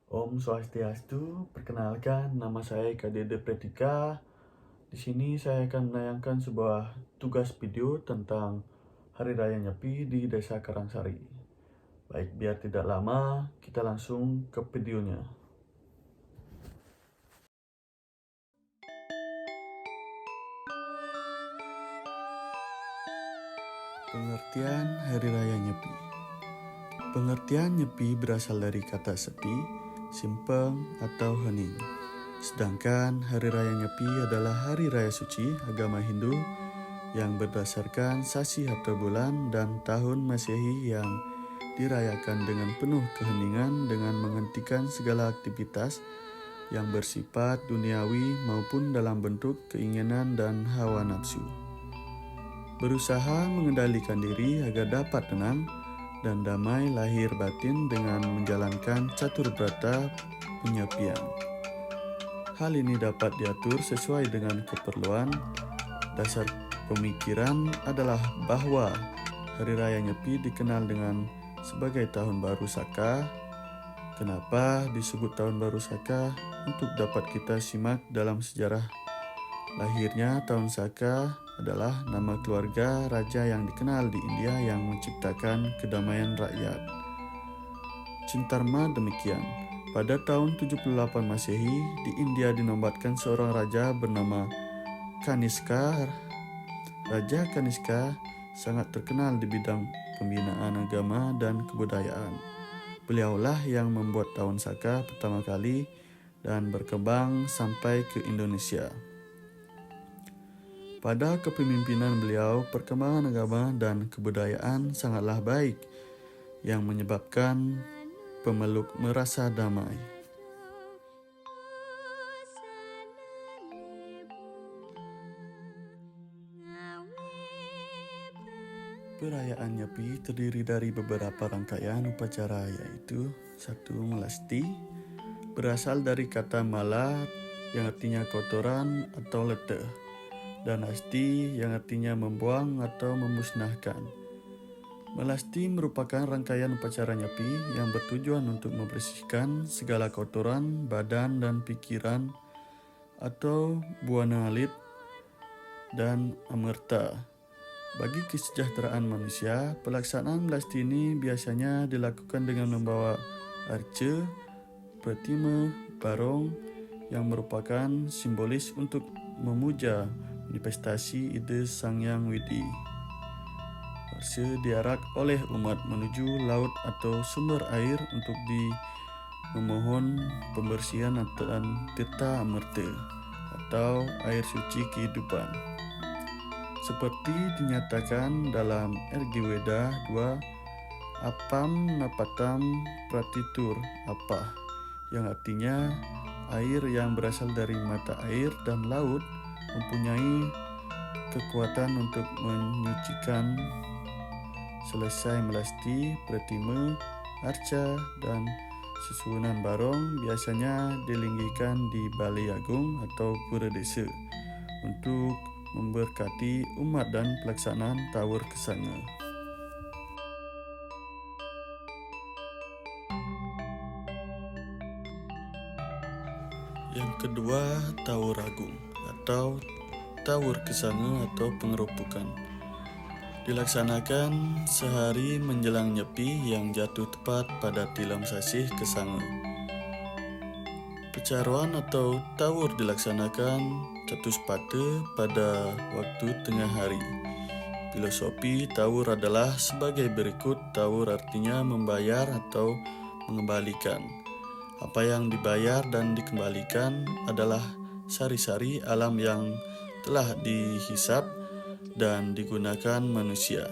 Om Swastiastu, perkenalkan nama saya Eka Dede Pretika. Di sini saya akan menayangkan sebuah tugas video tentang Hari Raya Nyepi di Desa Karangsari. Baik, biar tidak lama, kita langsung ke videonya. Pengertian Hari Raya Nyepi. Pengertian Nyepi berasal dari kata sepi, simpeng, atau hening. Sedangkan Hari Raya Nyepi adalah hari raya suci agama Hindu yang berdasarkan sasi atau bulan dan tahun Masehi yang dirayakan dengan penuh keheningan dengan menghentikan segala aktivitas yang bersifat duniawi maupun dalam bentuk keinginan dan hawa nafsu. Berusaha mengendalikan diri agar dapat tenang dan damai lahir batin dengan menjalankan catur brata penyepian. Hal ini dapat diatur sesuai dengan keperluan. Dasar pemikiran adalah bahwa Hari Raya Nyepi dikenal dengan sebagai Tahun Baru Saka. Kenapa disebut Tahun Baru Saka? Untuk dapat kita simak dalam sejarah lahirnya Tahun Saka adalah nama keluarga raja yang dikenal di India yang menciptakan kedamaian rakyat. Cintarma demikian. Pada tahun 78 Masehi, di India dinobatkan seorang raja bernama Kaniska. Raja Kaniska sangat terkenal di bidang pembinaan agama dan kebudayaan. Beliaulah yang membuat Tahun Saka pertama kali dan berkembang sampai ke Indonesia. Pada kepemimpinan beliau, perkembangan agama dan kebudayaan sangatlah baik, yang menyebabkan pemeluk merasa damai. Perayaan Nyepi terdiri dari beberapa rangkaian upacara, yaitu 1. Melasti, berasal dari kata mala yang artinya kotoran atau leteh, dan asti yang artinya membuang atau memusnahkan. Melasti merupakan rangkaian upacara Nyepi yang bertujuan untuk membersihkan segala kotoran badan dan pikiran atau buana alit dan amerta. Bagi kesejahteraan manusia, pelaksanaan melasti ini biasanya dilakukan dengan membawa arca, pratima, barong yang merupakan simbolis untuk memuja manifestasi ide Sang Hyang Widi. Arca diarak oleh umat menuju laut atau sumber air untuk memohon pembersihan dan tirta amerta atau air suci kehidupan. Seperti dinyatakan dalam Rigveda 2, Apam Napatam Pratitur Apah, yang artinya air yang berasal dari mata air dan laut mempunyai kekuatan untuk menyucikan. Selesai melasti, pratima, arca, dan susunan barong biasanya dilinggikan di Balai Agung atau Pura Desa untuk memberkati umat dan pelaksanaan Tawur Kesanga. Yang kedua, Tawur Agung atau Tawur Kesanga atau pengerupukan. Dilaksanakan sehari menjelang Nyepi yang jatuh tepat pada tilam sasih Kesanga. Pecaruan atau tawur dilaksanakan Catuspada pada waktu tengah hari. Filosofi tawur adalah sebagai berikut. Tawur artinya membayar atau mengembalikan. Apa yang dibayar dan dikembalikan adalah sari-sari alam yang telah dihisap dan digunakan manusia,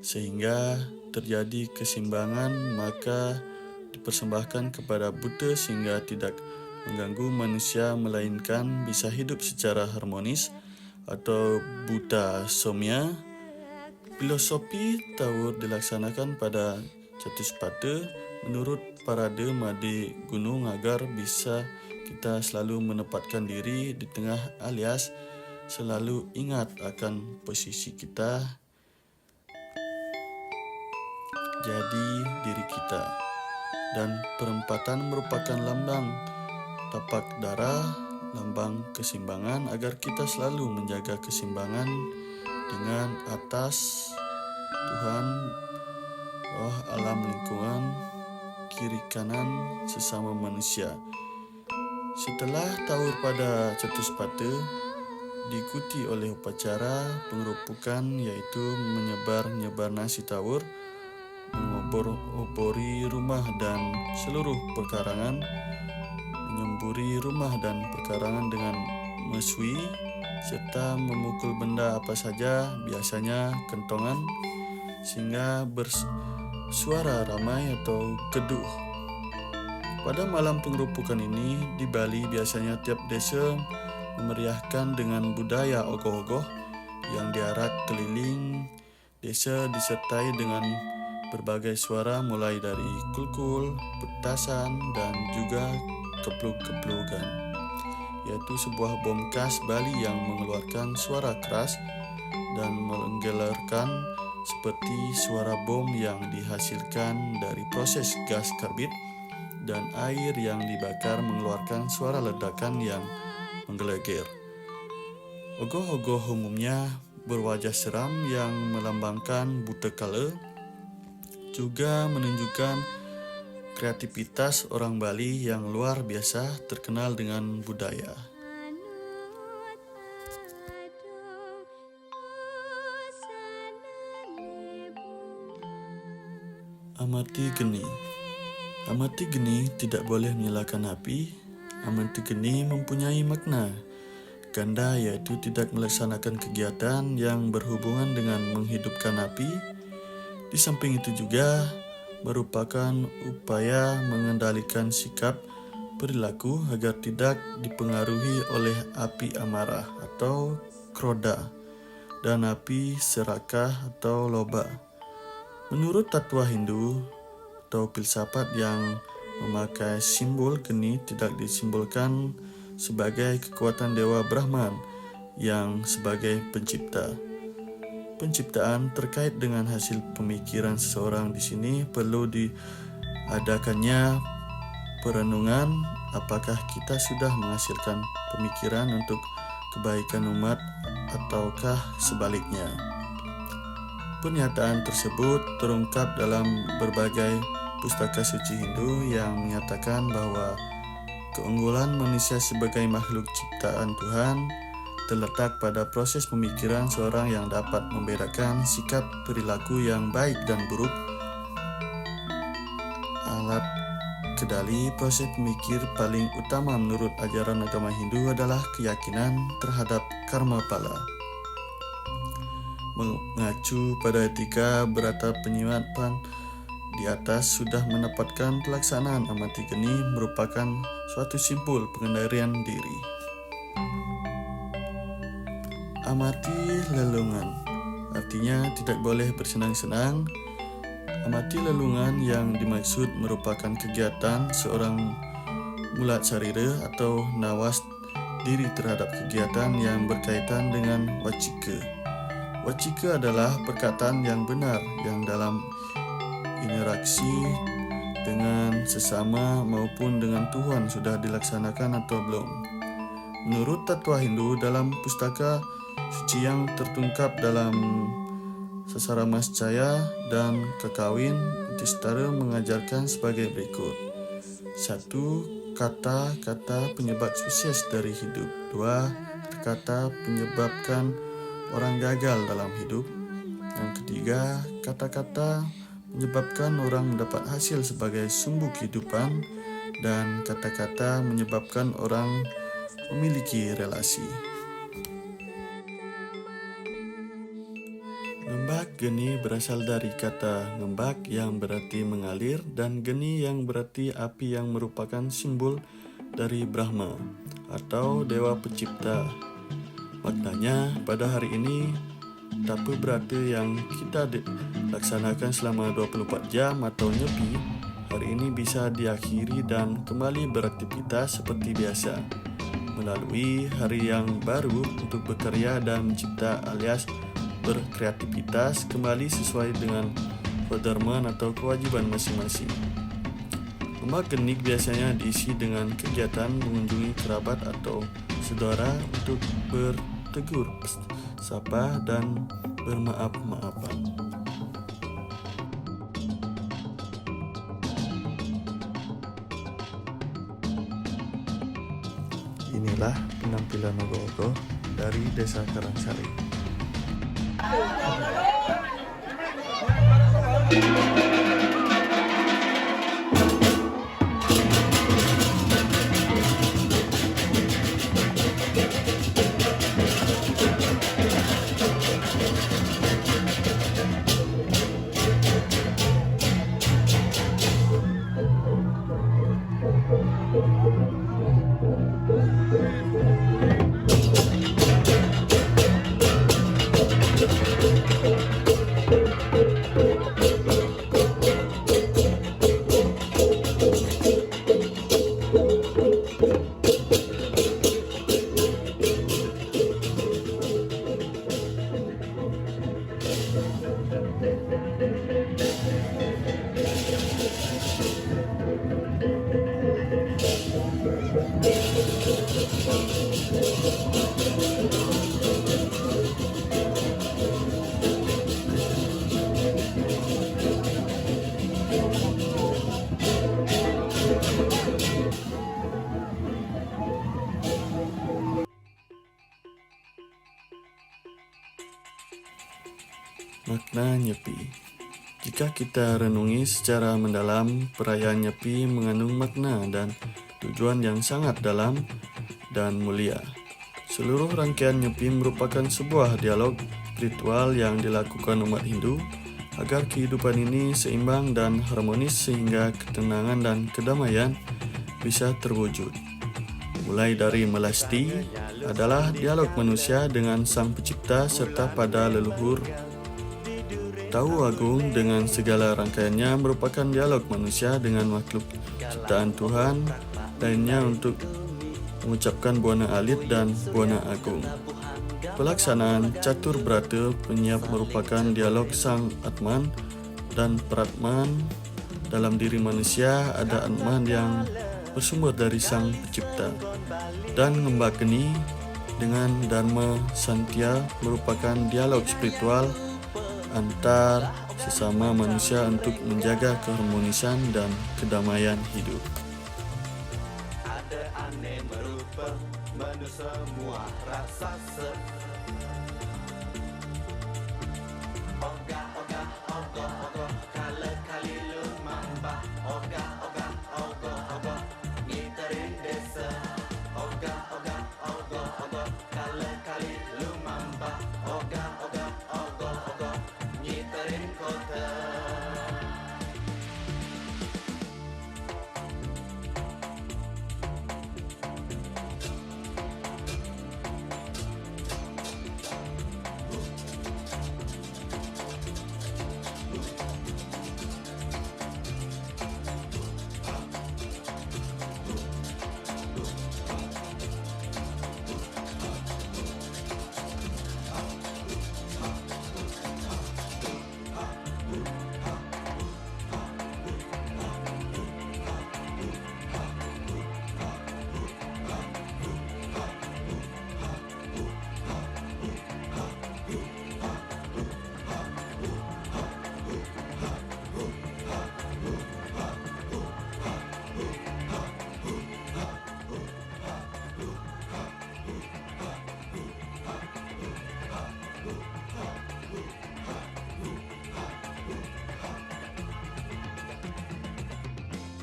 sehingga terjadi keseimbangan, maka dipersembahkan kepada Buddha sehingga tidak mengganggu manusia melainkan bisa hidup secara harmonis atau Buddha Somya. Filosofi tawur dilaksanakan pada Catuspada menurut parade Made Gunung agar bisa kita selalu menempatkan diri di tengah alias selalu ingat akan posisi kita jadi diri kita. dan perempatan merupakan lambang tapak dara, lambang keseimbangan agar kita selalu menjaga keseimbangan dengan atas, Tuhan, roh, alam, lingkungan, kiri kanan, sesama manusia. Setelah taur pada Chatuspata diikuti oleh upacara pengerupukan, yaitu menyebar nasi taur, mengobori rumah dan seluruh perkarangan, menyemburi rumah dan perkarangan dengan mesui, serta memukul benda apa saja, biasanya kentongan, sehingga bersuara ramai atau geduh. Pada malam pengerupukan ini di Bali biasanya tiap desa memeriahkan dengan budaya ogoh-ogoh yang diarak keliling desa disertai dengan berbagai suara mulai dari kulkul, petasan, dan juga kepluk-keplukan, yaitu sebuah bom khas Bali yang mengeluarkan suara keras dan menggelarkan seperti suara bom yang dihasilkan dari proses gas karbit, dan air yang dibakar mengeluarkan suara ledakan yang menggelegar. Ogoh-ogoh umumnya berwajah seram yang melambangkan buta kala, juga menunjukkan kreativitas orang Bali yang luar biasa terkenal dengan budaya. Amati geni. Amati geni tidak boleh menyalakan api. Amati geni mempunyai makna ganda, yaitu tidak melaksanakan kegiatan yang berhubungan dengan menghidupkan api. Di samping itu juga merupakan upaya mengendalikan sikap perilaku agar tidak dipengaruhi oleh api amarah atau kroda dan api serakah atau loba. Menurut tatwa Hindu atau filsafat yang memakai simbol geni tidak disimbolkan sebagai kekuatan Dewa Brahman yang sebagai pencipta. Penciptaan terkait dengan hasil pemikiran seseorang di sini perlu diadakannya perenungan apakah kita sudah menghasilkan pemikiran untuk kebaikan umat ataukah sebaliknya. Pernyataan tersebut terungkap dalam berbagai pustaka suci Hindu yang menyatakan bahwa keunggulan manusia sebagai makhluk ciptaan Tuhan terletak pada proses pemikiran seorang yang dapat membedakan sikap perilaku yang baik dan buruk. Alat kedali proses pemikir paling utama menurut ajaran agama Hindu adalah keyakinan terhadap karma pala. Mengacu pada etika berata penyiapan di atas sudah menempatkan pelaksanaan amati geni merupakan suatu simpul pengendalian diri. Amati lelungan, artinya tidak boleh bersenang-senang. Amati lelungan yang dimaksud merupakan kegiatan seorang mulat sarira atau nawas diri terhadap kegiatan yang berkaitan dengan wacika. Wacika adalah perkataan yang benar yang dalam interaksi dengan sesama maupun dengan Tuhan sudah dilaksanakan atau belum. Menurut tatwa Hindu dalam pustaka suci yang tertungkap dalam Sasaramascaya dan Kakawin, Yudhistira mengajarkan sebagai berikut. 1. Kata-kata penyebab sukses dari hidup. 2. Kata penyebabkan orang gagal dalam hidup. Yang ketiga, kata-kata menyebabkan orang mendapat hasil sebagai sumbu kehidupan, dan kata-kata menyebabkan orang memiliki relasi. Ngembak geni berasal dari kata ngembak yang berarti mengalir dan geni yang berarti api yang merupakan simbol dari Brahma atau Dewa Pencipta. Maknanya pada hari ini tapa berata yang kita laksanakan selama 24 jam atau nyepi hari ini bisa diakhiri dan kembali beraktivitas seperti biasa melalui hari yang baru untuk berkarya dan mencipta alias berkreativitas kembali sesuai dengan perdharmaan atau kewajiban masing-masing. Lomba kenik biasanya diisi dengan kegiatan mengunjungi kerabat atau saudara untuk bertegur sapa dan bermaaf-maafan. Inilah penampilan ogoh-ogoh dari Desa Karangsari. Makna Nyepi. Jika kita renungi secara mendalam, perayaan Nyepi mengandung makna dan tujuan yang sangat dalam dan mulia. Seluruh rangkaian Nyepi merupakan sebuah dialog spiritual yang dilakukan umat Hindu agar kehidupan ini seimbang dan harmonis sehingga ketenangan dan kedamaian bisa terwujud. Mulai dari melasti adalah dialog manusia dengan Sang Pencipta serta pada leluhur. Tahu Agung dengan segala rangkaiannya merupakan dialog manusia dengan makhluk ciptaan Tuhan lainnya untuk mengucapkan Buana Alit dan Buana Agung. Pelaksanaan Catur Brata Penyiap merupakan dialog Sang Atman dan Pratman. Dalam diri manusia ada Atman yang bersumber dari Sang Pencipta. Dan Ngembakeni dengan Dharma Santya merupakan dialog spiritual antar sesama manusia untuk menjaga keharmonisan dan kedamaian hidup. Ada aneh merupa menu semua rasa Oga oga ogo ogo kala kali lumamba Oga oga ogo ogo ngiterin desa Oga oga ogo ogo kala kali lumamba Oga oga ogo ogo ngiterin kota.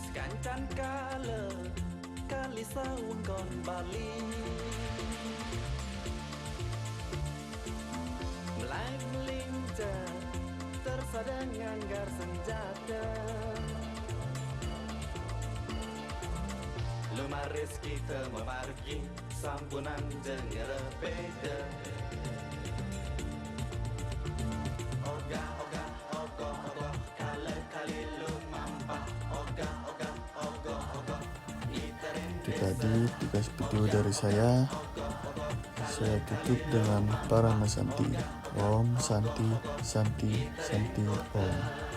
Sekancan kala kali sahun kon Bali Melai melincar tersadang anggar senjata Lumaris kita memargi sampunan jengera beda Oga oga ogo ogo kala kali lumampa Oga oga ogo ogo Itu tadi tugas video dari saya. Saya tutup dengan Paramasanti. Om Santi Santi Santi Om.